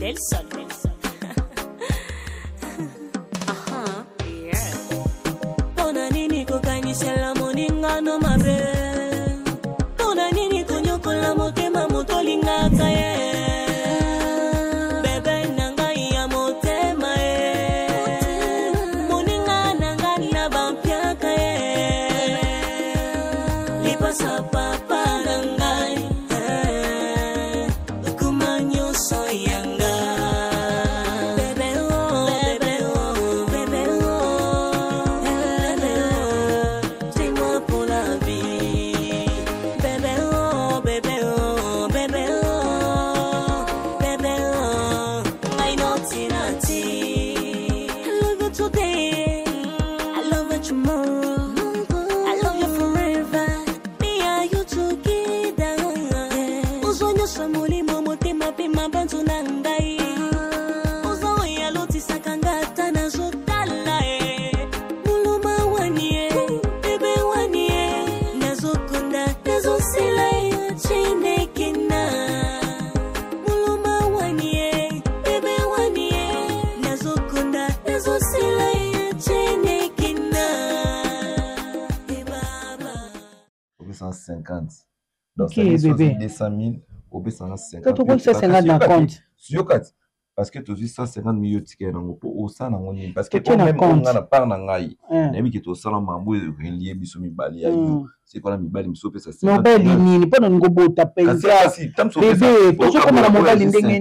Del Sol. Pona nini kokanyisela moninga no mabe. Pona nini konyokola motema motolingaka ye. Bebe nanga ya motema ye. Moninga nanga na bampiaka ye. Lipasa papa nangai. Kumanyo soyanga. Donc, okay, ça bébé. 200 000, au B 150 000. Tu as 150 dans le compte. Parce que tu as 150 000 tickets dans le pot, ça n'a pas parce que même on a pas n'angai. N'aimi que tu sala mambo relié bisumi bali ayo. C'est quoi la mibali misope ça c'est. Mobile ni pas dans go taper. Bébé, tu comme la mobile ndenge ni.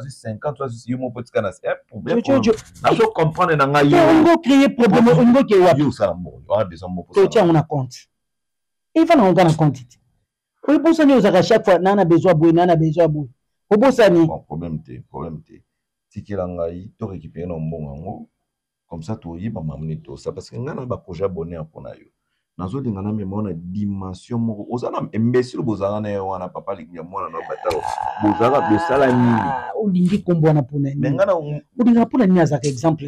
50 toi yo mon petit canard. Problème. Je comprendre n'angai. On va créer problème on va que yo ça mo. On a besoin mo pour ça. Tu tiens on a compte. Il va on a compte. Oui, pour ça, nous avons chaque fois, nous avons besoin de boue. Pour ça, nous avons problème. Si tu as récupéré un bon comme ça, tu as amené tout ça. Parce que nous avons un projet abonné pour nous. Nous avons une dimension. Nous avons un imbécile, nous avons un papa qui est mort dans notre bataille. Nous avons un salami. Nous avons un pour nous. Nous avons un exemple.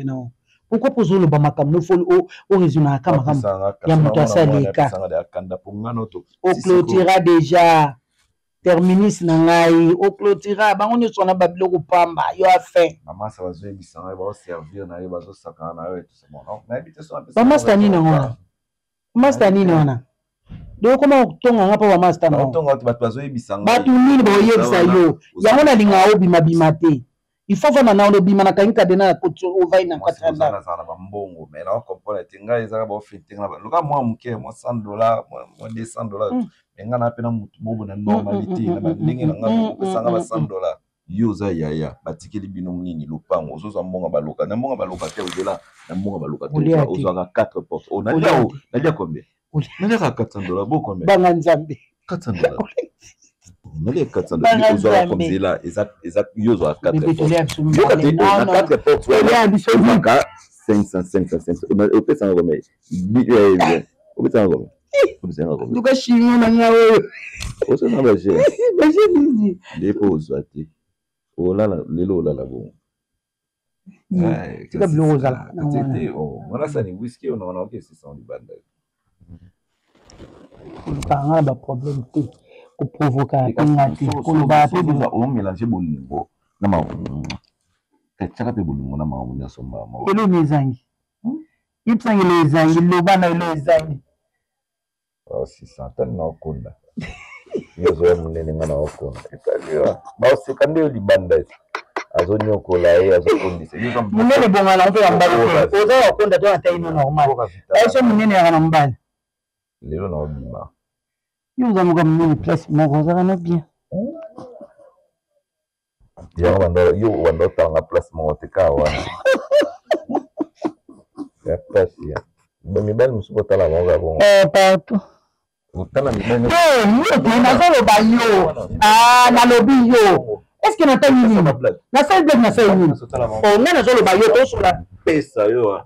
Pourquoi poser le bamakam no faut au raisonner kamakam ya muto asaleka au clôtura déjà terminus nangai au clôtura bango nyoso na babilo kupamba yo a fait maman ça va jouer bisanga va servir na ba zo sakana na yo tout ça bon na habite so ba master ni na master ni na do koma tonga ngapa ba master na tonga to bato zo bisanga batu nini ba yebisa yo yango na linga obi mabimate. Il faut voir maintenant le bimana kanka dena ko ovai na 4 ans na sana ba mbongo mais na comprendre tinga ezaka ba fiti na luka moi muke moi $100 moi $200 mais ngana pena mutu bobo na normalité na ba ndenge na ngana ko sanga ba $100 yoza yaya batikeli bino nini lupango ozoza mbonga baluka na mbonga baluka te odela na mbonga baluka te ozoza 4 portes on a dia combien na dia $400 beau combien banga nzambe $400 Nali 400 uzwa comme zela exact yozo à 4 portes. Yo ka te na 4 portes. Ya biso maka 500 on peut ça comme on peut ça comme on peut ça comme. Duka shingo na ngawe. O se na ba je. Ba je nini. Dépose ati. O la lelo la la bon. Tika bilo zala. Tete o wala sa ni whisky on a OK c'est ça on banda. Ka nga ba problème te. Provoquer on va on mélanger bolingo na ma ketchaka pe bolingo na ma munya somba ma elo mezangi ipsangi lezangi lobana lezangi oh si satan na okonda yezo munene ngana okonda italiwa ba sekande li banda azonyo kola azokondisa yezo munene bonga na mpe ambalo oza okonda to ataino normal aiso munene ya na mbali lelo na obima Nous avons une place, mon rosa bien. Yo wando tanga place mon tekawa. Ya place ya. Mais belle musuko tala monga bon. Partout. Utala mi belle. Na solo ba yo. Ah, na lobi yo. Est-ce que na ta nini? Na solo blague na solo nini? Oh, na solo ba yo to sola. Pesa yo.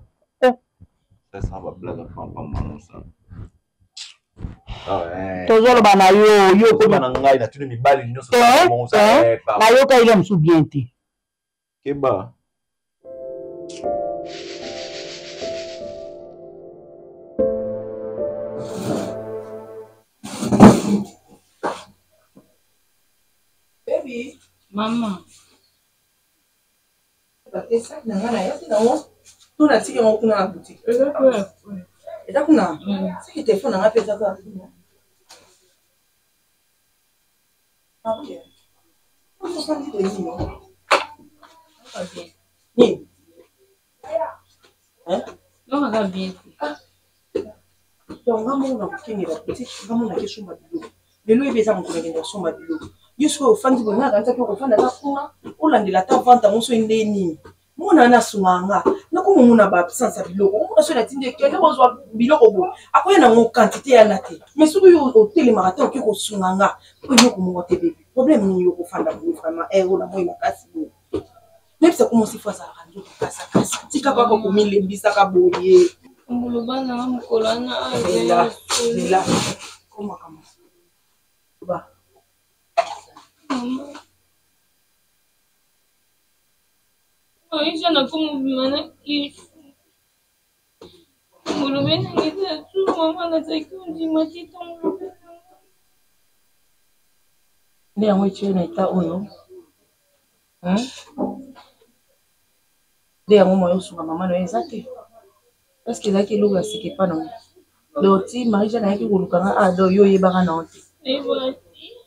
Ça va blague pam ça. Tozolo bana yo ko bana ngai na tuni mibali nyoso mo sa na yo ka ile msu bien te keba baby mama Et ça, il y a tout la tique en la boutique. Et là, on a ce qui était fait, on a fait ça. Ok. On se sent dit de non. Ni. Hein? Non, on a bien. Donc, on a qui est la petite, on a question de l'eau. Le loup est déjà mon collègue de son babilo. Jusqu'au fan du bonheur, quand tu as fait la tafuna, on l'a dit la tafante à mon soin d'ennemi. Mon anasumanga, n'a pas mon absence à bilo. On a sur la tinte qui a besoin de bilo. Après, il y a une quantité à la tête. Mais sur le télémarathon qui est au sumanga, il y a un bébé. Problème, il y a un fan d'amour vraiment. Et on a moins de casse. Même si ça commence à faire ça, si tu as pas comme les bisaka boyer. On le ban à mon colana. C'est là. Comment? Bah. Oui, j'en ai comme une qui. Vous le mettez à tout, maman, la taille qu'on dit, ma petite tombe. Les amis, tu es en état où non? Les amis, moi, sur ma maman, elle est exacte. Parce que là, qui est là, c'est qui pas non. Donc, si Marie-Jeanne a été au Lucana, ah, donc, yo, y est baranante.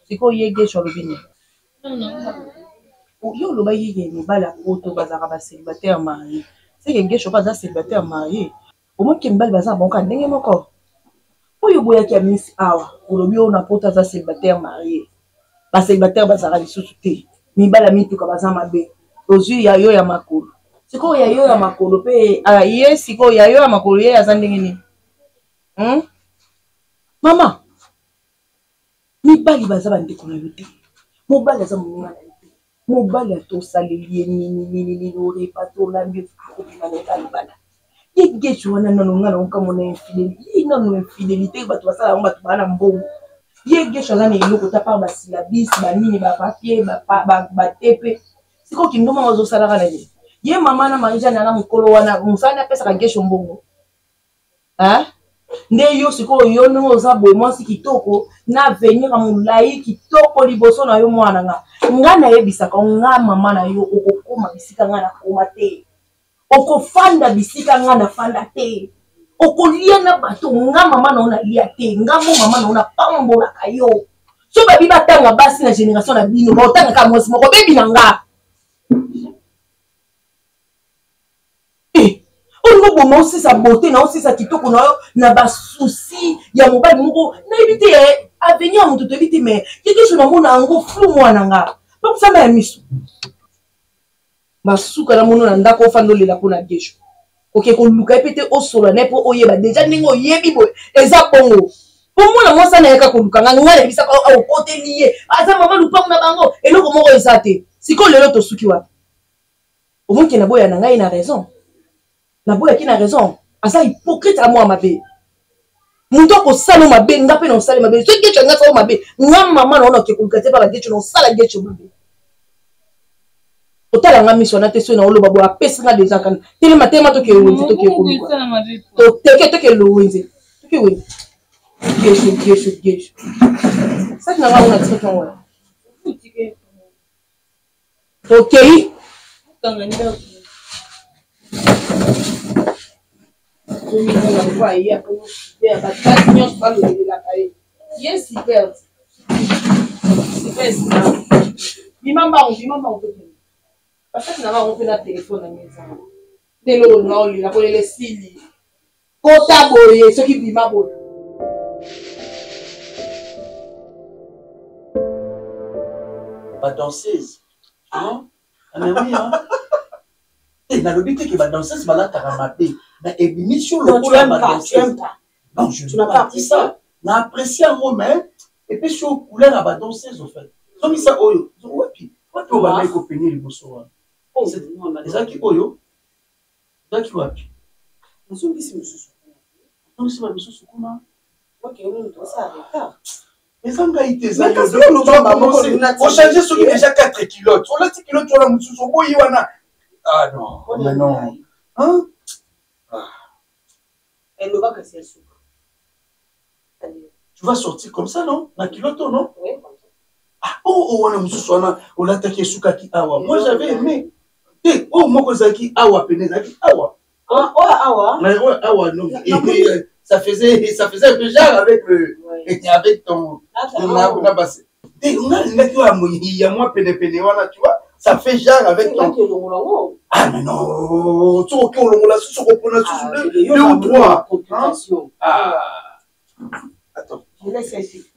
C'est quoi, y est gay sur le bini? Yo, le bail, y est, mais bala, auto, bazar, célibataire marié. C'est que gay, je pas célibataire marié. Au moins, qu'il me balle, bazar, bon, quand n'est pas encore. Pour yo, boya, qui a mis, ah, pour le bio, on a pas ta célibataire marié. Ba célibataire, bazar, il sous-souté. Mais bala, mi, tout, comme bazar, ma bé. Aux yeux, y a yo, y a ma cour. C'est quoi, y a yo, y a ma cour, le ah, y c'est quoi, y a yo, y a ma cour, y a zandingini. Maman, ni bali baza bande kona yote. Mo bali za munga na yote. Mo bali to salelier ni ore pato la mbi ko binaneka libala. Yege chwana nanonga na nkamona infidélité. Nanu infidélité bato basala ngo bato bana mbongo. Yege chwana ne iloko ta par basilabis ba nini ba papier ba tepe. Siko kindoma wazo sala kana ni. Ye mama na Marie-Jeanne na mukolo wana musana pesa ka gesho mbongo. Hein? Nde yo siko yo no za boy mwasi kitoko na venir amulai kitoko liboso na yo mwana nga na yebisaka nga mama na yo okokoma bisika nga na koma te okofanda bisika nga na fanda te okolia na bato nga mama na ona lia te nga mo mama na ona pambola kayo so babi batanga basi na génération na bino ba otanga ka mwasi moko bebi na nga on va aussi sa beauté, na aussi sa kitoko na ba souci ya mobile moko na éviter à venir mon tout éviter mais quelque chose na mona ngo flou mwana nga pas ça na miso masuka na mono na ndako fando lela ko na gesho OK ko luka epete o solo na po oyeba déjà ningo yebi boy eza bongo po mona mo sana yaka ko luka nga ngale bisa ko o côté lié aza mama lupa na bango eloko moko ezate siko lelo to suki wa au moins que na boya na ngai na raison. La boya qui n'a raison. Asa hypocrite à moi ma bé. Mon temps ko salo ma bé, nga pe non salo ma bé. Ce que tu nga salo ma bé. Nga maman non ke kulkate par la getu non sala getu ma bé. Otala nga mission na te so na olo babo a pesa nga déjà kan. Tele matema to ke wonzi to ke ko. To teke to ke lo wonzi. To ke wonzi. Geshu. Ça na nga ona tiko wa. OK. Yes, super. Parce que n'a pas le téléphone à la maison. Dès le nom, il a volé les cils. Kota boye, ce qui bima boye. Pas danseuse. Ah, mais oui, hein. Et dans le but que la danseuse va la taramapé. Mais émission le tu n'aimes pas, tu n'aimes pas. Non, je n'ai pas dit ça. On a apprécié un romain. Et puis sur couleur à la danseuse, en fait. Comme ça, oyo. Ouais, puis, quoi tu vas mettre au pénier le beau c'est ça qui oyo. Ça qui va. Nous sommes ici, monsieur. Nous sommes ici, monsieur. Ok, on doit s'arrêter. Mais ça m'a été ça. On changeait sur déjà 4 kilos. On a 10 kilos, tu as la mousse. Ah non, mais non. Hein? Elle ne va que c'est soupe. Tu vas sortir comme ça, non? La kilote, non? Oui, comme ça. Ah, on a mousse, on a attaqué Soukaki Awa. Moi, j'avais aimé. Oh, moi, Zaki, awa, Zaki, awa. Awa, non. Ça faisait un peu genre avec ton. Tu vois, ça fait genre avec ton. Ah, mais non, tu vois, deux ou trois. Ah, attends. Je laisse ici.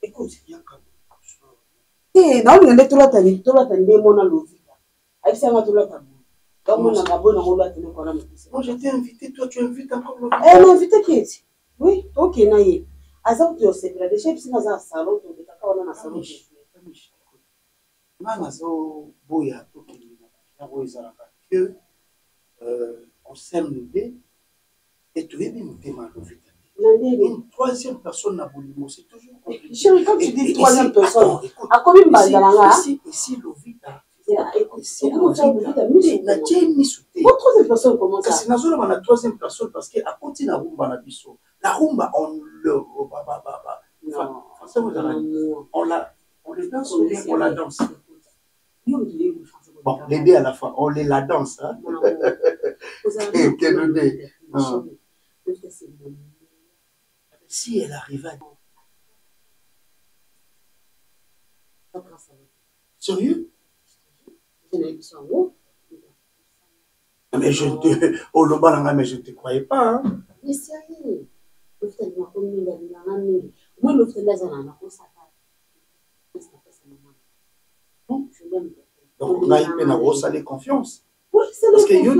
Écoute, non, il y a tout le moi, je t'ai invité, toi, tu invites encore le. Elle m'a invité qui est? Oui, ok, naïe. Azam, tu sais, la déchet, c'est dans un salon, tu es d'accord, on a un salon. Que on s'aime les deux et tu es bien une troisième personne n'a voulu c'est toujours compliqué. Chérie, quand tu dis troisième personne, à combien de balles ici Lovita. Troisième personne comment ça? C'est la troisième personne parce qu'à côté de la rumba, on le. On les danse, on la danse. Bon, les deux à la fois, on les la danse. Hein? Si elle arrive à. Sérieux? Mais je te. Oh, le balanga, mais je ne te croyais pas. Hein? Mais sérieux? Donc, on a eu peine à ressaler confiance. Parce qu'il y a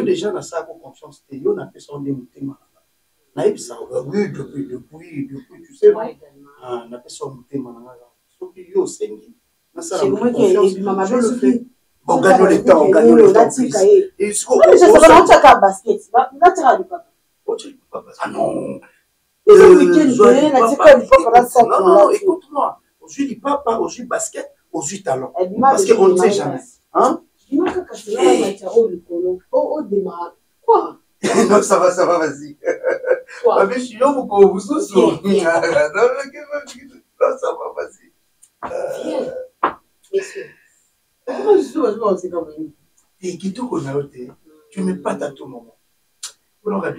déjà dans sa confiance. Il y a des personnes qui ont oui, depuis, tu sais, on a personne qui c'est moi qui ai maman je le fais. On gagne le temps, Et ce qu'on ah non. Non, écoute-moi. Aujourd'hui, du papa, aujourd'hui, basket, aujourd'hui, talent. Parce qu'on ne sait jamais. Hein? Quoi? Non, ça va, vas-y. Mais je suis là, vous vous souciez. Non, ça va, vas-y. Tu me pas à tout moment. On aura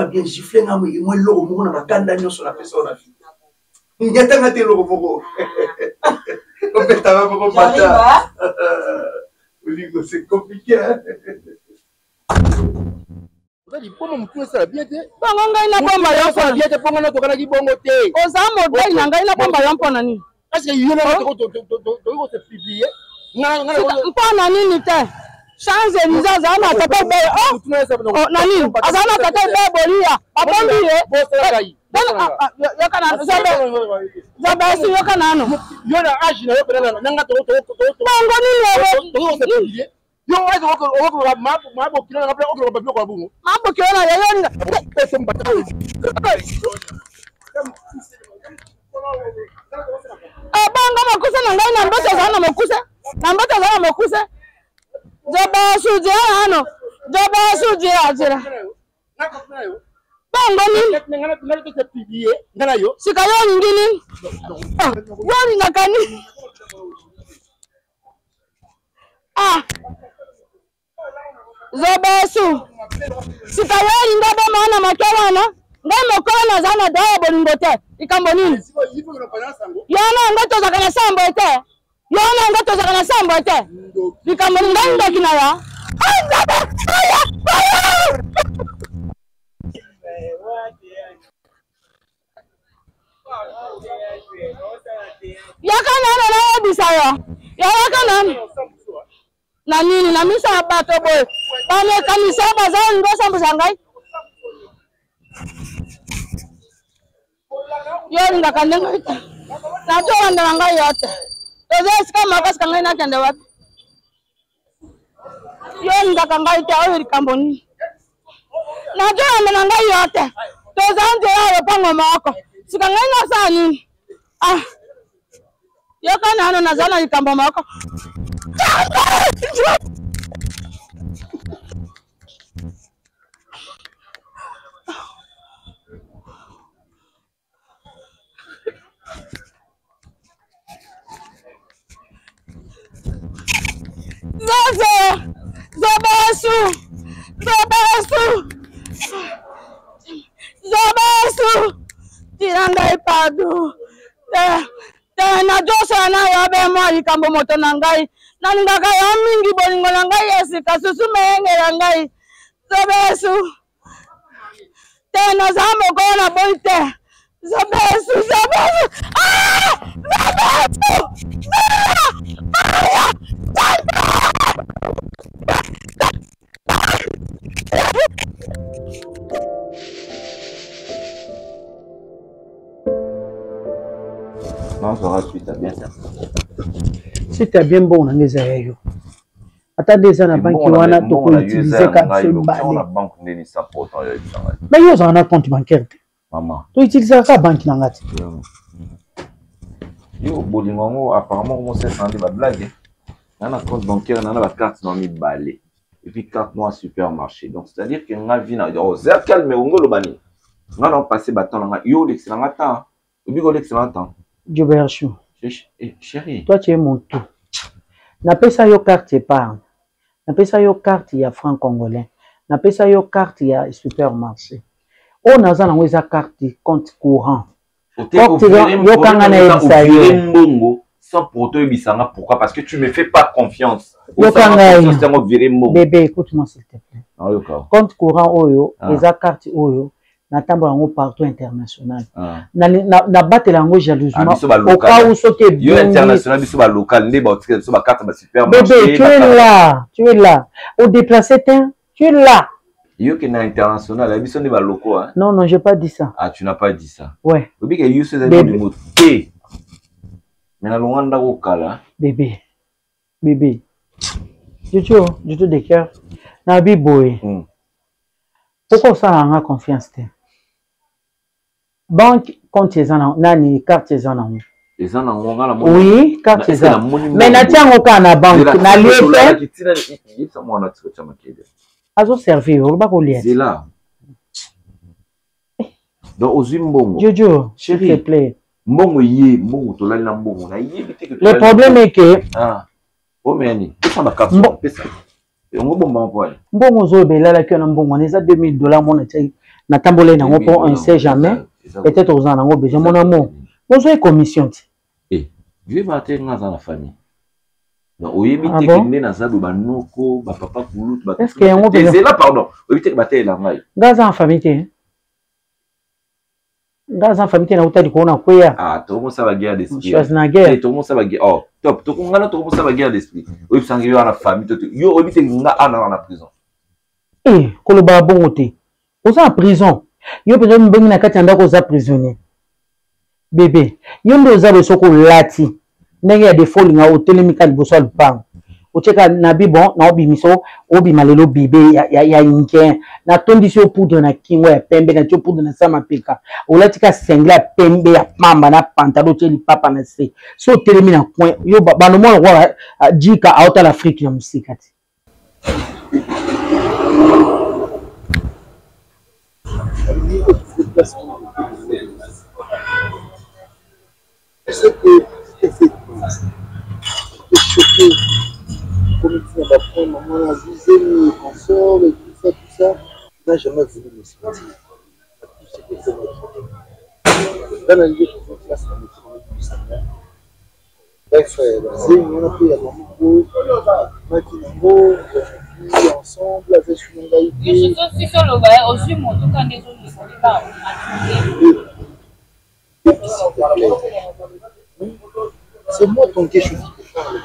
bien giflé, moi, l'eau, on a candagne sur la personne. Il y a tant de l'eau. C'est compliqué. Bongo ngai na bomba yo mpona nini? Oza modele na ngai na bomba yo mpona nini? Mpona nini te? Change Eliza aza na tata be nani? Aza na tata be bolia. Abombi ye. Yoka na Zobe si yoka nano. Yona age na yo pena nanga to. Bongo nini yo? Yo ai ko mabo kila na ko babio ko bungu. Mabo kila na yonga. Pese mbata. Bongo makusa na ngai na mbote za na makusa. Na mbote za na makusa. Zobe suje ano. Zobe suje ajira. Bongo nini? Ngana to publier. Ngana yo. Sikayo ngini? Wani nakani? Zobesu sikayeli ngaba maana makelana ngai mokona zana dawa bolingo te ikambo nini yana ngato za kana sambo te yana ngato za kana sambo te ikambo ngai ndaki na ya yakana na bisayo yakana na nini na misa bato boy bane kanisa bazali ndo sambuza ngai yo ndaka ndenga ita na to wanda ngai yote ezo sika makasi ngai na kende wapi yo ndaka ngai ta o rikamboni na to wanda ngai yote to zanje ya pango mako sika ngai na sa nini yo kana ano nazana rikambo mako ngai pardon. Na josa na yo be mo likambo moto na ngai. Na ngaka yo mingi bolingo na ngai esika susu meyengela ngai. Zobesu. Tena zambo kona bonte. Zobesu. Ah! Zobesu! Non, ça va, tu t'as bien ça. Si tu as bien bon, on a des aïeux. Attends des ans, banque wana to ko utiliser carte banque ndeni support en mais yo on a compte bancaire. Maman. To utiliser ka banque na ngati. Yo bolingo apparemment on s'est senti ba blague. On a compte bancaire, on a la carte dans mi balé. Et puis carte noire supermarché. Donc c'est-à-dire que nga vie na c'est calme ngolo bani. Nga non passer bâton nga yo l'excellent temps. Obi go l'excellent temps. Dieu berchou. Chérie. Toi tu es mon tout. N'appelle ça yo carte épargne. N'appelle ça yo carte il y a franc congolais. N'appelle ça yo carte il y a supermarché. On a ça dans carte compte courant. Yo kanga na ça yo. Sans pour toi bisanga pourquoi? Parce que tu me fais pas confiance. Yo kanga bébé écoute-moi s'il te plaît. Compte courant oyo, les cartes oyo. Natamba yango partout international. Na batela yango jalousement. Au cas où sauter bien international biso ba local ne ba otika biso ba carte ba supermarché. Bébé, tu es là. Au déplacé tu es là. Yo que na international biso ne ba loko hein. Non, j'ai pas dit ça. Ah, tu n'as pas dit ça. Ouais. Obi que yo se za du mot T. Mais na longanda ko kala. Bébé. Du tout de cœur. Na biboy. Pourquoi ça a confiance te? Banque compte les ans nani carte les ans oui carte les ans mais na tiango kana banque na lié azo servir on va coller c'est là donc aux mbongo Jojo s'il te plaît mbongo yé mbongo to la mbongo na yé le problème est que oh mais ani ça ba carte pesa on go bomba point mbongo zo bela la que na mbongo on est à $2000 mon na tambolé na ngo on sait jamais. Peut-être aux en besoin mon amour. Bonjour commission. Eh, vieux matin dans la famille. Donc oyebi te kende na zabu ba noko ba papa kulutu ba. Est-ce que yango c'est là pardon. Oyebi te ba te la ngai. Gaza en famille. Gaza en famille na utali ko na kwea. Ah, to mo sa ba guerre d'esprit. Chose na guerre. To mo sa ba guerre. Oh, top. To ko ngana to mo sa ba guerre d'esprit. Oyebi sangi yo na famille to. Yo oyebi te nga ana na prison. Eh, ko lo ba bongo te. Oza en prison. Yo peut-être mbongi na kati ndako za prisonnier. Bébé, yo ndo za besoko lati. Ndenge ya defoli nga hotelemika liboso ya lupango. Ocheka na bibon na obimiso obima lelo bébé ya inke na tondisi yo poudre na kingo ya pembe na tio poudre na sama peka. Olatika sengle ya pembe ya pamba na pantalon teli papa na se. So telemi na coin yo bano mo kwa jika auta l'Afrique ya musikati. Ce que c'est choqué, comme tu vas prendre maman, la deuxième consort, et tout ça, n'a jamais voulu me sentir. Dans la vie, je fais classe, bref, on a pris la maman, Makinamo, ensemble, avec son engagement. Je suis sur le bail, aussi mon tout quand des autres ne sont pas. C'est moi ton question qui te parle.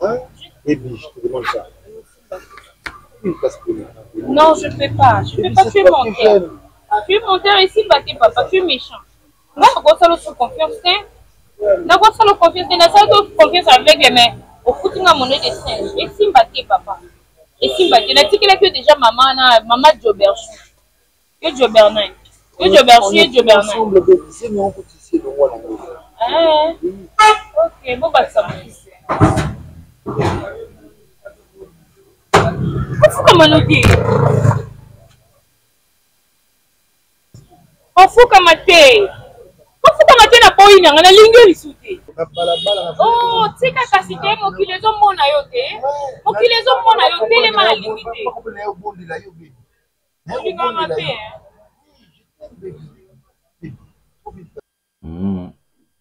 Hein? Et puis, je te demande ça. Non, je ne peux pas. Je ne peux pas, tu es menteur. Tu es menteur ici, bâti papa, tu es méchant. Moi, je vois ça sous confiance. Je vois ça confiance. Je vois confiance avec les mains. Au foot, on a mon nez de singe. Et si bâti papa. Et si bâti, on a dit qu'il a que déjà maman Joberchou. Que Jobernin. Que Joberchou et Jobernin. Ok, bon, bah ça va. Faut comment nous dire? Faut comment t'es? Faut comment t'es na boy na na lingue lisute. Oh, tu sais qu'à cité mo ki les hommes mona yote. Mo ki les hommes mona yote les ma limité. On dit comment t'es?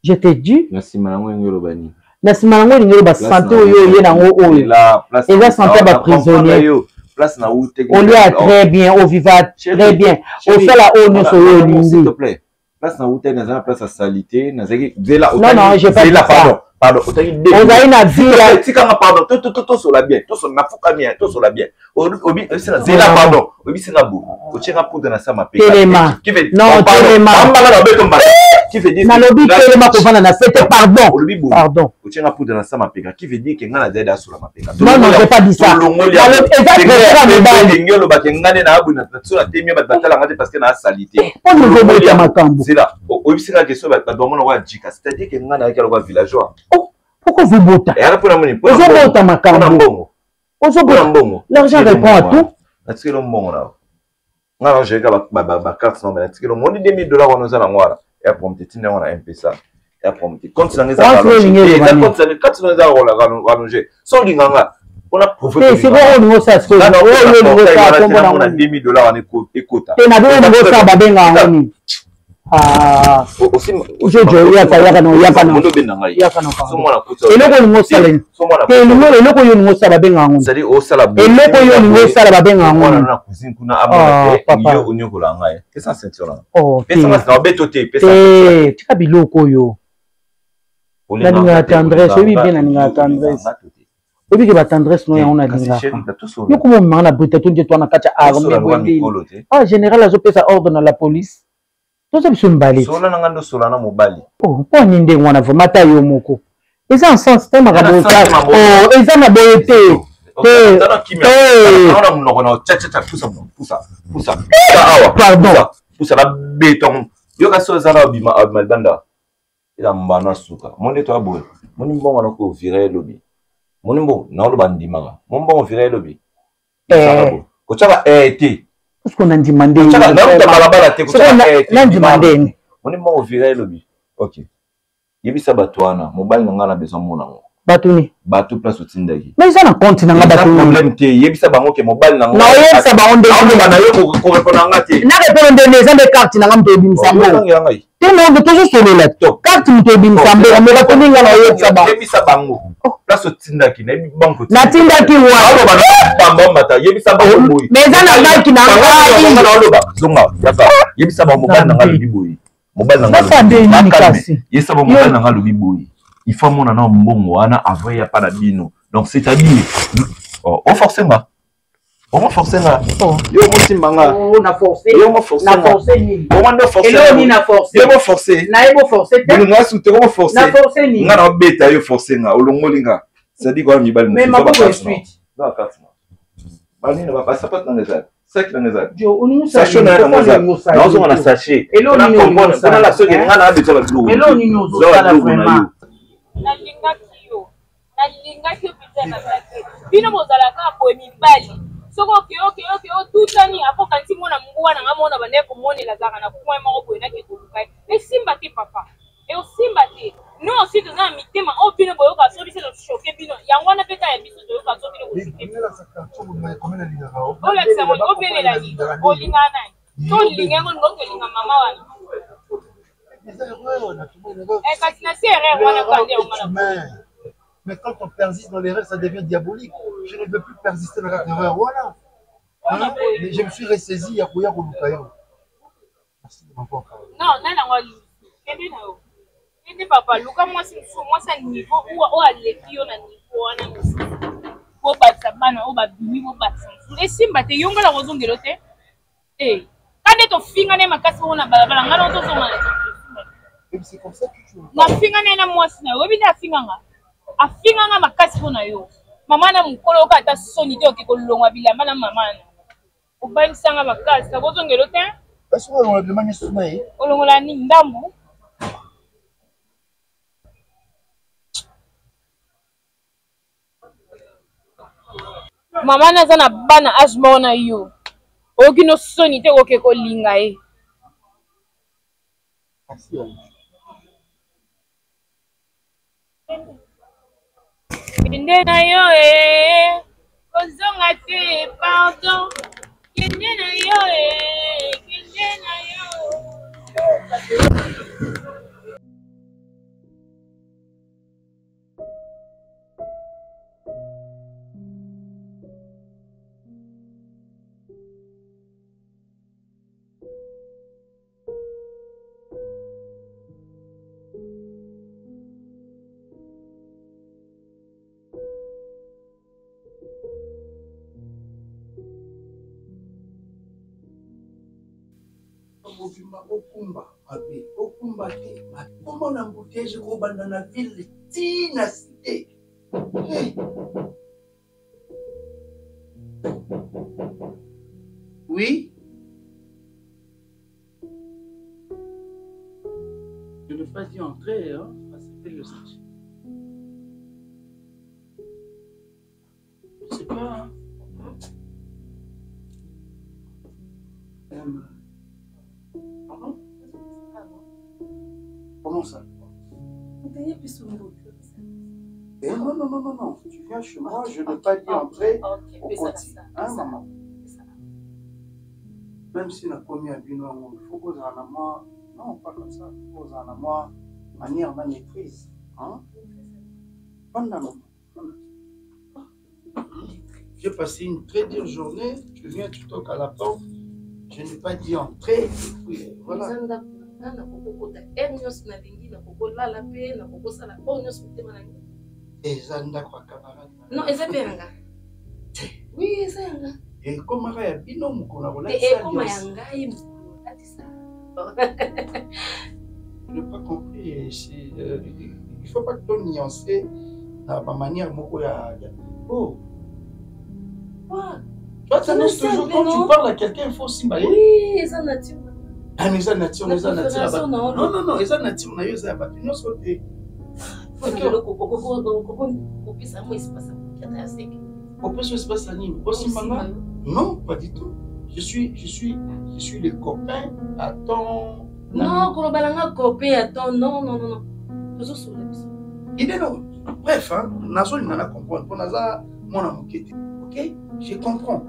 Je t'ai dit. Merci Malango Ngolo Bani. Merci Malango Ngolo santé oyo nango oyo. Et la santé ba prisonnier. Place na où on lui a très bien, au vivant très bien. Au fait là où nous sommes. S'il te plaît. Place na où dans la place à salité, na zaki zela. Non, j'ai pas dit ça. Pardon, on a une vie là. Si quand pardon, tout sur la bien, tout sur na fuka bien, tout sur la bien. Obi c'est la zela pardon. Obi c'est na beau. O tira pour dans ça ma paix. Téléma. Non, téléma. Qui veut dire na lobby téléma pour vendre na fête pardon. Pardon. O tira pour dans ça ma paix. Qui veut dire que ngana zeda sur la ma paix. Non, j'ai pas dit ça. Parce que na salité. On ne veut pas makambo. C'est là. Obi c'est la question ba domo wa jika. C'est-à-dire que ngana ka le villageois. Oh, pourquoi vous votez? L'argent répond à tout. Non, j'ai ma carte non, mais tu as 2000 $, on nous a la et après on te tient on a un peu ça et après on te continue à sans linganga on a profité c'est bon on nous ça c'est on a 2000 $, on écoute et na bien on ça babenga ngoni ah aussi jojo ya pa no ya pa no eloko ningo salen eloko yo ningo sala babenga ngoni c'est o sala eloko yo ningo sala babenga ngoni na cuisine kuna abona yo onyokola ngai pesa ceinture là pesa na betote pesa tika biloko yo na ninga tendresse obi bien na ninga tendresse obi ke ba tendresse no ya on a ninga yo como mangana brita tunje to na kacha armée bondi ah général azo pesa ordre na la police. Tout ça, c'est mbali. Sola na ngando sola na mobali. Oh, pour ninde ngwana va mata yo moko. Ils ont sens tema ka bon ça. Oh, ils ont na boyete. On a mnoko na cha poussa. Pardon. Poussa la béton. Yo ka so zana bima malbanda. Ila mbana suka. Monde to aboy. Moni mbongo na ko virer lobby. Moni mbongo na lo bandima. Mon mbongo virer lobby. Ko chaka été. Parce qu'on a demandé. On a demandé. On est mort au virer lobby. Ok. Yebisa batwana, mobile nga na besoin mona ngo. Batuni. Batu place otindaki. Mais ça na compte na batuni. Problème te, yebisa bango ke mobile nga. Na yebisa ba onde. Na yo ko répondre ngati. Na répondre les des cartes na ngam to bimsambo. Te no toujours sur le laptop. Carte mu to bimsambo, mais batuni nga na yebisa ba. Yebisa bango. Place otindaki na banko. Na tindaki wa. Bamba mata, yebisa bango boy. Mais ça na baki na ngai. Zonga, yaka. Yebisa ba mobile nga lobi boy. Mobile nga. Ça de ni kasi. Yebisa ba mobile nga lobi boy. Il faut mon ana mbongo wana avant ya pas la bino. Donc c'est-à-dire on forcément. On forcément. Yo mosimbanga. On a forcé. Yo mo forcé. Na forcé ni. On a forcé. Elo ni na forcé. Yo mo forcé. Na ebo forcé. Nous nga souté on forcé. Na forcé ni. Nga na beta yo forcé nga olongolinga. C'est-à-dire quoi mi bal. Mais ma bonne suite. Non, carte. Bani ne va pas ça pas dans les airs. C'est dans les airs. Jo, on nous sachet na na. Non, on a sachet. Elo ni no. On a la soki nga na beta la glou. Elo ni no zo sala vraiment. nalingaki pizza na kake bino bozalaka po mibali soko okeo tutani apokanti mona mungwa na ngamona bande komonela zaka na kwa moko boyena ke kolukai esimba te papa e osimba te no aussi tuna mitema o bino boyoka so biso choquer bino yango na peta ya biso boyoka so bino o la tsamo o bene la ni o lingana to lingengo ngoke linga mama wana kasi na serre wana kande wana. Mais quand on persiste dans l'erreur, ça devient diabolique. Je ne veux plus persister dans l'erreur. Voilà. Hein? Je me suis ressaisi. Il y a Kouya Kouloukayo. Merci de m'avoir parlé. Non, non, non. Papa, Luka, moi, c'est un niveau où elle est qui on a niveau. Au bas de sa banane, au bas de lui, au bas de sa. Et si tu es young, la raison de l'autre. Eh, quand tu es fingé, ma casse, on a balabala, on a tout ça. C'est comme ça que tu veux. Ma fingé, na moi, c'est na. Oui, na fingé. Afinga nga makasi pona yo mama na mukolo ka ta soni te okikolongwa bilamba na mama na obanisanga makasi takozongelo te parce que on demande soumay olongola ni ndambu mama na zana bana asmo na yo okino soni te okikolinga e Kende na yo kozonga te pardon kende na yo kende na yo mobimba okumba mabe okumba te comment na embouteillage kobanda na ville ti na cité. Oui. Je n'ai pas dit entrer, hein, parce que le sachet. Je sais pas. Hein. Pardon? Comment ça? Non, non, non, non, non. Tu viens chez moi, je n'ai pas dit entrer au côté. Hein, maman? Même si on a commis un binôme, il faut poser en moi. Non, pas comme ça. Il faut poser en moi manière de maîtrise. Hein? J'ai passé une très dure journée. Tu viens, tu toques à la porte. Je n'ai pas dit entrer. Et puis, voilà. Non, oui, et comme il y a binôme qu'on a relâché. Je n'ai pas compris. Il ne faut pas que tu nuances dans ma manière. Oh. Toi, tu annonces toujours quand tu parles à quelqu'un, il faut aussi bailler. Oui, c'est nature. Ah, mais c'est nature, mais c'est nature. Non, non, non, c'est nature. On a eu ça. Nous sommes des. On peut se passer à Nîmes. Non, pas du tout. Je suis le copain à ton. Non, quand on a copain à ton. Non, non, non, non. Il est là. Bref, hein, Nazo, il n'en a compris. Pour Naza, mon amour qui était. Ok? Je comprends.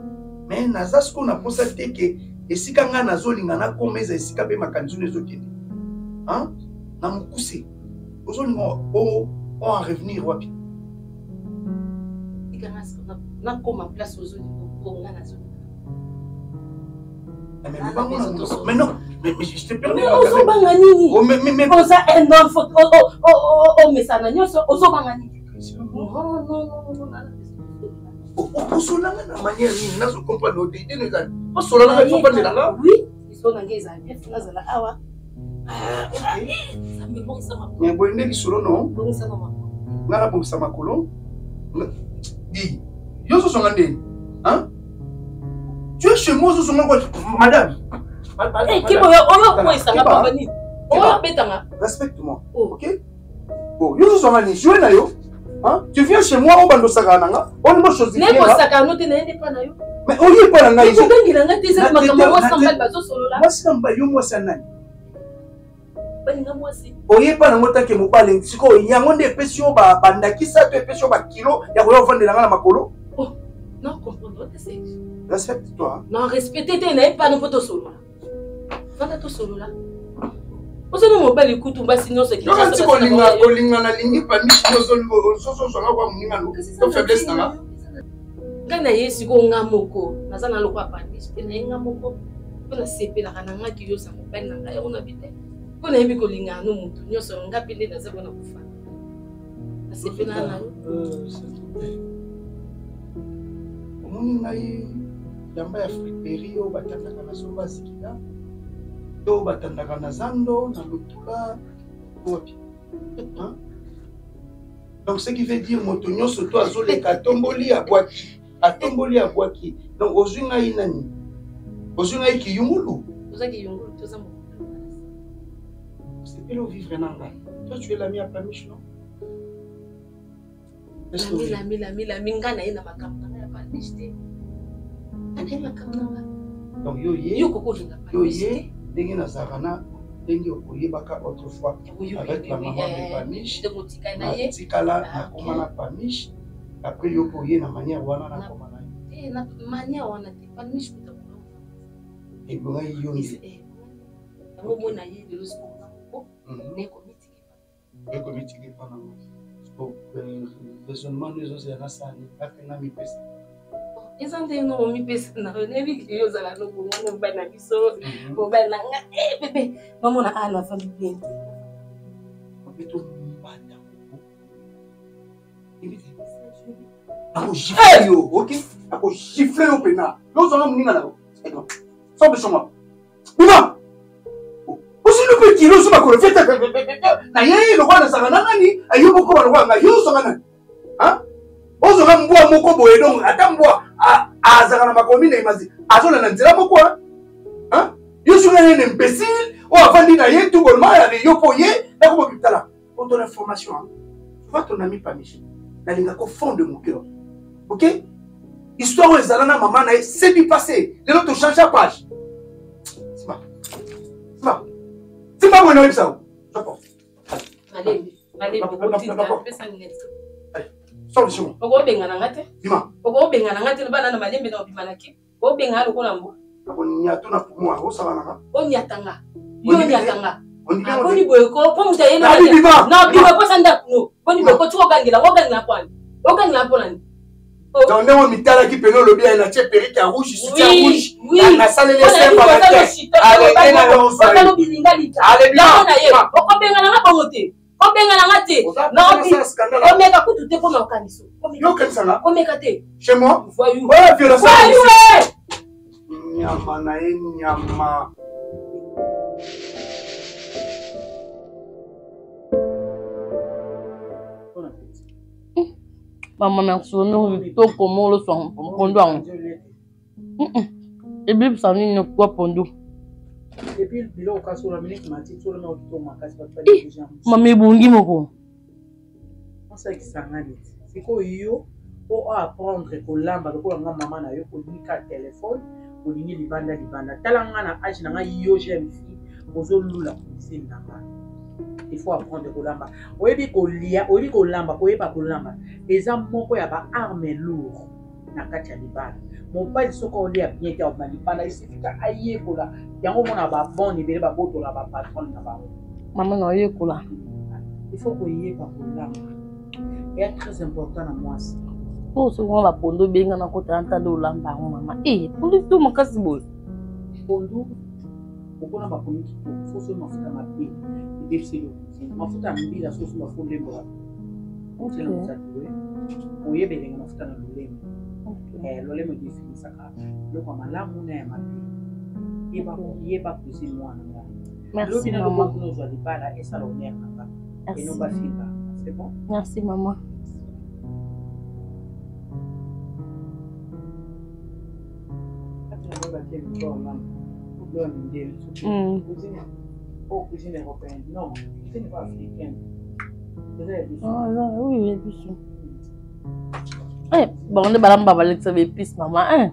Mais Naza, ce qu'on a pensé, c'est que. Et si quand Nazo, il n'en a commis, c'est si quand même ma candidature les autres. Hein? N'a m'a poussé. Aujourd'hui, on va revenir. Na comme en place aux autres pour la nation. Mais non, mais je te permets. Mais on ça un enfant. Oh, mais ça n'a rien sur aux bangani. Non, non, non, non. Pour cela, la manière dont nous comprenons des idées, nous allons. Pour cela, il faut pas de là. Oui, ils sont dans les amis. Ils sont dans la awa. Ah, ok. Ça me bon ça ma. Mais bon, il est sur le nom. Bon ça ma. Nara bon ça ma colon. Dis. Yo so ngandé. Hein? Tu es chez moi so ngandé madame. Eh qui boyo oyo ça nga pas venir. Oyo betanga. Respecte-moi. OK? Bon, yo so ngandé jouer na yo. Hein? Tu viens chez moi au bando sakananga. On me chose dire. Ne ko sakano te na ende pa na yo. Mais oyo pa na ngai. Tu bengi na ngati za makambo wa sambal bazo solo la. Moi samba yo moi sanani. Benga moi si. Oye pa na ngota ke mobale siko yango nde pesio ba bandakisa to pesio ba kilo ya ko vendre na makolo. Oh, non, comprends-toi, c'est. Respecte-toi. Non, respectez, tu n'es pas nos solo. Non, tu es solo là. Vous savez, mon bel écoute, on va signer ce qui est. Tu as dit qu'on a ligné pas mis sur le faiblesse là. Quand na yesi ko ngamoko, nazana lo papa ni, c'était na ngamoko. Ko na sepe la kana ngaki yo sa mobile na ngai on habite. Ko na yebi ko linga no mutu nyoso ngapinde na se bona kufa. Na sepe na na. Ngai yamba ya friperie o batandaka na somba zikila to batandaka na zando na lutula wapi. Donc ce qui veut dire moto nyonso to azoleka tomboli ya bwaki donc ozwi ngai nani ozwi ngai kiyungulu ozaki yungulu to zambo c'est pelo vivre na ngai toi tu es l'ami à Pamiche non la mingana ina makambo na Pamiche te ana makambo na donc yo kokolinga Pamiche ndenge nazalaka ndenge okoyebaka autrefois avec la maman de Pamiche tikala nakoma na Pamiche après yo koye na manière wana nakoma na yo na manière wana te Pamiche kutakula ebonga yo ngo mona ye de losko neko mitiki pana raisonnement des autres yana sani afina mi pesa ezante no mi pesa na nebi yo zala no bongo bana biso bo bana nga bébé maman na ana famille bien obeto mbanda ibiti ako gifle yo OK ako gifle yo pena yo zala muninga na yo so besoma bima kilo so makolo fete na ye le roi na sangana ngani ayo boko ba roi ngayo sangana hein ozo nga mbwa moko boye donc ata mbwa azangana makomi na imazi azona na nzela moko hein yo sunga ne imbécile o avandi na ye tout bonnement ya yo poye na ko bitala pour ton information tu vois ton ami Pamichi na linga ko fond de mon cœur OK histoire aux alana maman na c'est du passé de l'autre change page c'est pas mon ça d'accord allez solution oko bengana ngate dima oko bengana ngate bana na malembe na obimanaki o benga lo kona mbo ko nyatu na pour moi o sala na o nyatanga yo nyatanga oni boyeko po muta yena na bima po sanda no oni boyeko tu ogangila kwani ogangila po nani donc on mitala qui peno le bien na tie perike rouge soutien rouge na salle les seins par la tête allez na bilinga lita allez bien oko bengana nga bongote o bengana ngate na o meka kutu te ko na okaniso yo kanisanga o meka te chez moi voyou ouais violence voyou nyama na nyama Maman, merci. On est tout comme le son. Pondou. Et puis, ça n'est pas pondou. Et puis, le bilan au cas où la minute m'a dit tout le monde qui m'a cassé pas de gens. Maman, bongi moko. On sait que ça n'a dit. C'est quoi yo pour apprendre que l'amba que la maman na yo pour lui car téléphone pour lui libanda. Talanga na âge na yo jeune fille ozo lula c'est namba. Il faut apprendre que l'amba. Oyebi ko lia, oyebi ko lamba, oyeba ko lamba. Eza moko ya ba arme lourd na kati ya libala. Mon père soko lia bien te obali bana isifika ayekola. Yango mona ba bon libéré ba boto la ba patron na ba. Maman na ayekola. Il faut que yeba ko lamba. C'est très important à moi. Oh, souvent la pondo benga na ko tanta do lamba maman. Pondo to makasi boy. Pondo okona ba pondo ki faut se mafuta mabe. C'est mafuta mbila soso mafuta lembo. On tient le tatoué. Oye belenga mafuta na lolemo. Lolemo définit ça ka. Le kwa malamu na ya mabe. Yeba cuisine mwana nga. Merci maman. Nous zo libala et ça l'honneur nanga. Et non pas fiba. C'est bon? Merci maman. Cuisine européenne, non, cuisine pas africaine. Oui, les épices. Bon, on est balamba avec ça épices maman.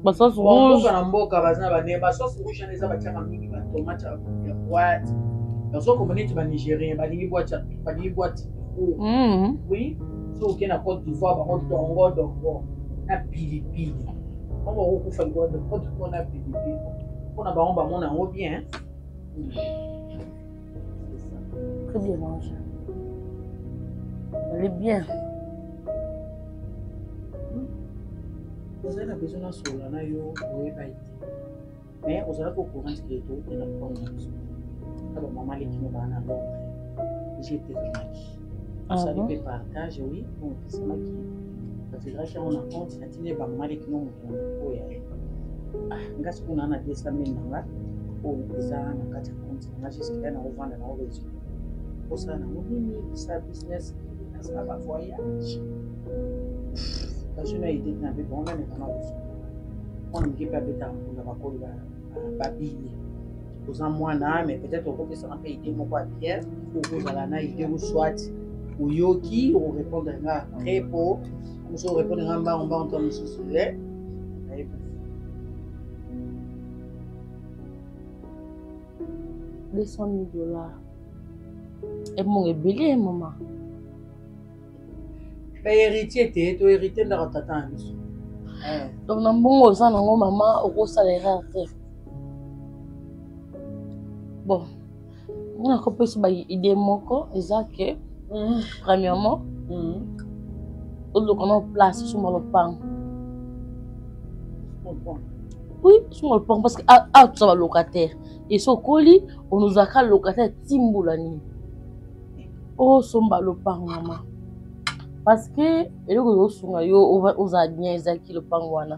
Bah sauce rouge. On mboka bazana bane, ba sauce rouge neza ba tiaka mingi ba tomate ya boîte. Parce que comme ba nigérien, ba lingi boîte. Oui, so ok na Côte d'Ivoire ba dongo na pilipili. On va okufa ngo de Côte d'Ivoire na pilipili. On a ba mona ngo bien. Très bien mangé. Elle est bien. Vous avez besoin de sola na yo oyeba ite. Mais vous allez au courant de tout et na pas on. Aba maman les qui me ba na donc. J'ai été remarqué. Ça lui fait partage oui. Bon, c'est moi qui parce que là on a compte na tine ba maman les qui nous montre oya. Ngasi kuna na 200,000 nanga. O eza na kati ya compte na jusqu'à na revendre na reçu. Pour ça na mobile ça business na ba voyage. Parce que na idée na be bon na kama biso. On me pas beta na ba ko ba bini. Aux mwana mais peut-être au que ça m'a fait idée moko Pierre ou vous allez na idée ou soit ou yoki ou répondre na très beau. Nous on répondre en bas on va entendre ce sujet. $200,000. Et mon ébélé, maman. Mais héritier, tu es héritier de la tata. Donc, dans bon sang, maman, au salaire. Bon, on a compris ce qu'il y a des premièrement, on a place sur mon pain. Oui, sur le pont parce que tout ça locataire. Et ce colis, on nous a qu'à locataire Timboulani. Oh, somba le pain, maman. Parce que, et là, on a bien Zaki le pain, on a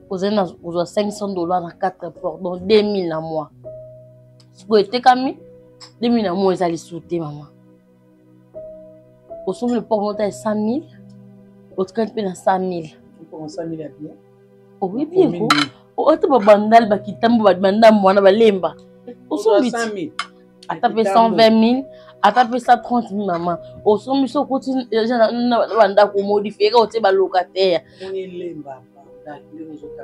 $500 dans 4 ports, donc 2 000 à mois. Ce que était comme 2000 à moi, ils allaient sauter, maman. Au sommet, le port montait à 100 000. Autre quand tu 100 000. Pour 100 000 à bien. Oh oui, bien. Oh, tu vas bandal, bah, qui t'aime, bah, bandam, moi, na balemba. Au sommet, 100 000. à taper 120 000, à taper 130 000, maman. Au sommet, ça continue, na banda pour modifier, quand tu es locataire. On est lemba, bandal, nous autres,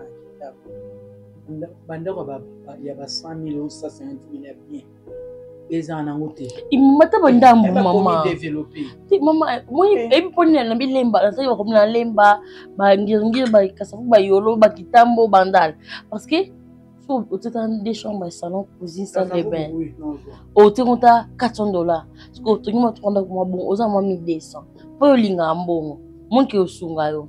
bandal, il y a 100 000 ou 150 000 à bien. Les en ont ôté. Il m'a pas bandam, maman. Développé. Maman, moi, et puis pour nous, on a mis lemba, ça y va comme la lemba, bah, ngir, bah, kasafu, bah, yolo, bah, kitambo, bandal. Parce que, au total des chambres, salon, cuisine, salle de bain. Au total, on a $400. Parce que au total, on a bon, aux amis 1200. Pas le linga bon, mon qui est au sungayo.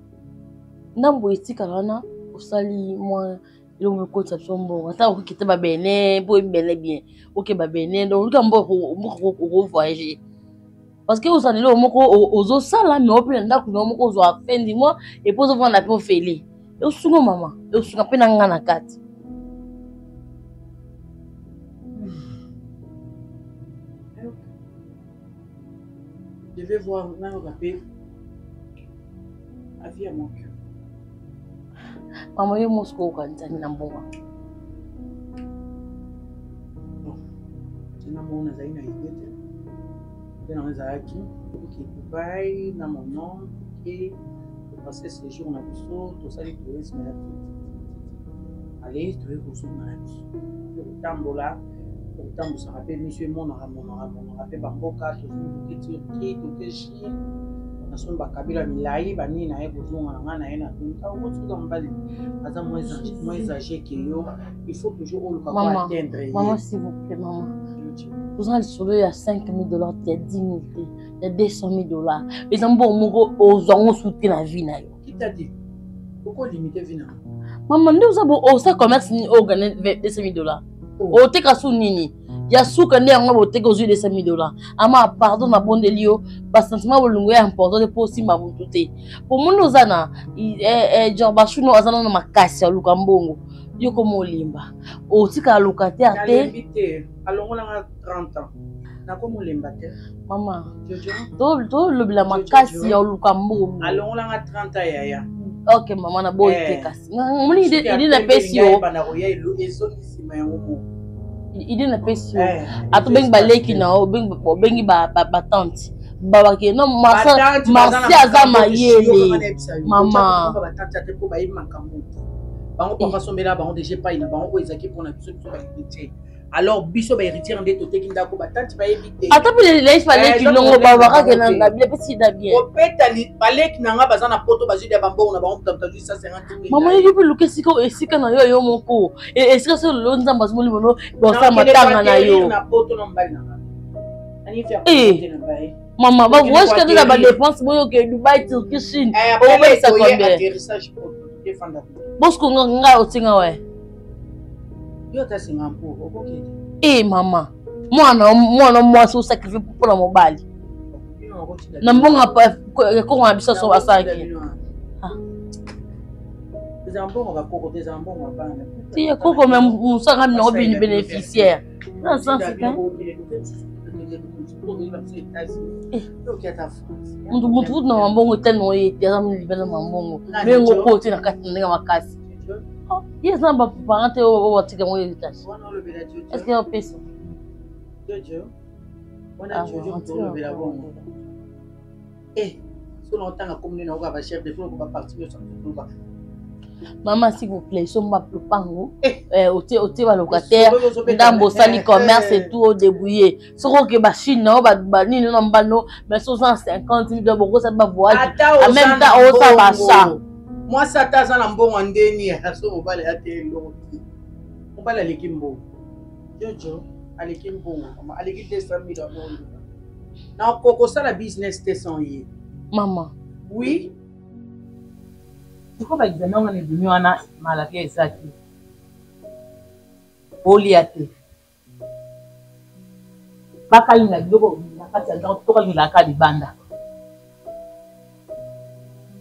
N'ambo ici, carana, au sali, moi. Le me compte ça bon attends qui te va bien pour bien bien OK va bien donc quand on voyager parce que vous allez là aux autres salles mais on peut ndako on ko zo à fin du mois et pour vendre la pour fêler et sungo maman et sunga pe na ngana kati je vais voir na rapper à vie à mon cœur. Maman, yo Moscou quand tu es bon. Tu n'as mon azaï na idée. Tu n'as pas azaï qui Dubaï na mon nom et passer ces jours na biso to sali tourisme là. Allez, tu es au sommet. Le tambola, le tambo ça rappelle monsieur mon rappelle Bamboka, tout Turquie, tout Chine. Nason bakabila milai bani na ye bozonga na ye na tunta o tsuka mbali aza moins âgé que yo il faut toujours au local atteindre maman s'il vous plaît maman vous allez sur il y a $5 000 il y a 10 000 il y a $200 000 les ambos moko ozango soutenir la vie na yo qui t'a dit pourquoi limiter vie na maman nous avons au ça commerce ni organiser $200 000 o te kasu nini ya suka ne yango bote ko zuile $200 000 ama pardon na bonde lio ba sentiment bolungu ya important de posi mabuntu te pour muno zana genre bashuno azana na makasi ya luka mbongo yo ko molimba o tika locataire te alongola 30 ans na ko molimba te mama to le bila makasi ya luka mbongo alongola 30 ans yaya OK mama na boy te kasi muni ide na pesio bana roya ezongisima yango il est pesio ato bengi baleki na o bengi ba tante baba ke no marsi azama yele mama ba tante te ko ba imakambo bango papa sombela bango déjà pas ina bango ko ezaki pona biso ba héritier alors biso ba héritier ndé toté kinda ko ba tante ba éviter ato pele les baleki longo baba ka ke na bile pesi da bien o petali baleki na nga bazana poto bazidi ya bambo na bango tanta 150 000 mama yo pe luke siko esika na yo moko esika so lo nzamba zimoli bono bo sa matanga na yo na poto na mbali na ani faire na bae mama ba voyage que la ba dépense boyo ke Dubai Turquie Chine o ba ça combien atterrissage pour défendre Bosco nga otinga we yo ta singa po okoki mama mwana so sacrifice pour la mobali na mbonga ko ngwa biso so asaki Zambongo ba koko te zambongo ba bana ti koko même musanga no bénéficiaire non ça c'est mutu na mambongo tellement yete azamu libela mambongo mengo kote na kati ndinga makasi yes namba parente o watika mo héritage est-ce que on peut ça Jojo wana Jojo to le bongo so longtemps comme nous on va chef de groupe on va partir sur tout bas. Maman, s'il vous plaît, je ne pas au va locataire, dans sali commerce et tout au débrouillé. Ce que la Chine, mais 150 000 euros, ça va voyager. En même temps, ça va ça. Moi, ça t'a un bon en dernier. On va aller à l'équimbo. Jojo, à l'équimbo. À l'équipe de 100 000 euros. Non, Coco, ça la business, t'es sans y. Maman. Oui. Pourquoi par exemple on est venu à Malakia et ça qui Oliate Bakali na biloko na kati ya ndako toka la ka libanda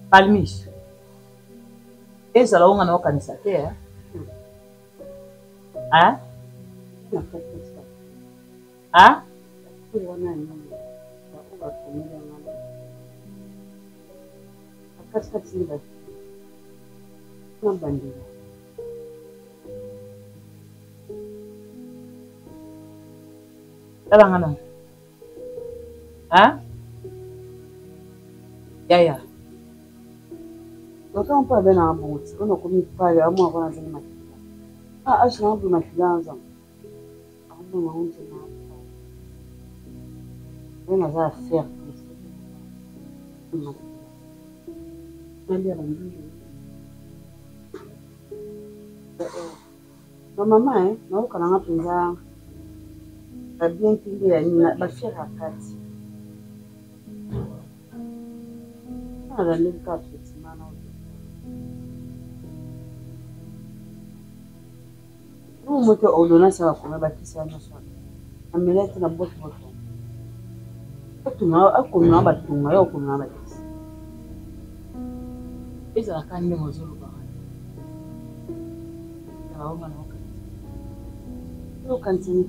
Palmis ezala onga na okanisa te Ah? Talangana. Ah? Yaya. Quand on peut bien en bon, on a commis pas à moi quand on a fait ma fille. Ah, je n'ai pas ma fille dans un. On a à faire. Ma maman, hein, non, quand on a pris ça, a bien payé la fière à 4. On a mis 4 nous moto ordonnance ya ko bakisa na so amelete na boto boto akuna batunga yo kuna bakisa eza kande mozulu ba na oma na yo kantini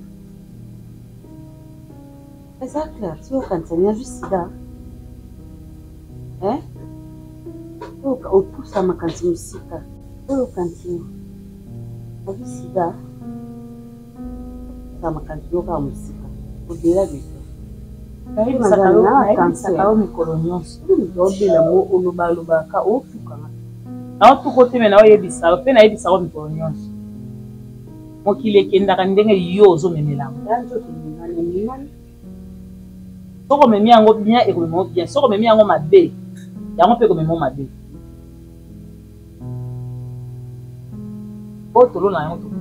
exactly yo kantini ya jusida o pusa makantini sika yo kantini ya jusida sama kantiyo ka musika odela biso kari mazana kansa mikolo nyonso odela mo oloba ka ofuka na otukote mena oyebisa pe na yebisa ko mikolo nyonso mokile kendaka ndenge yo ozomemela ndanzo kimingana soko memi yango bien ekomema bien soko memi yango mabe yango pe komema mabe otolo na yango to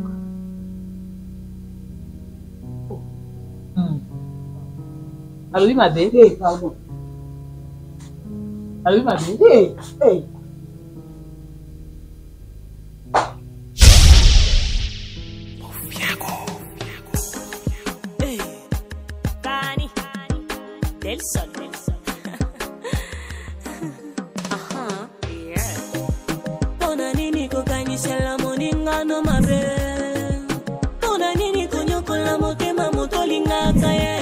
Allô, oui, ma belle. Hey, pardon. Allô, oui, ma belle. Hey, hey. Hey, Kani, del sol. Aha, yeah. Kona nini kokanyisela moninga no mabe. Kona nini konyokola motema motolingaka ye.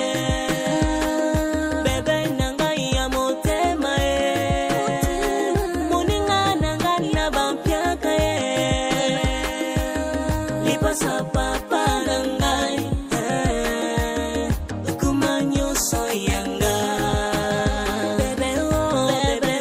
Papa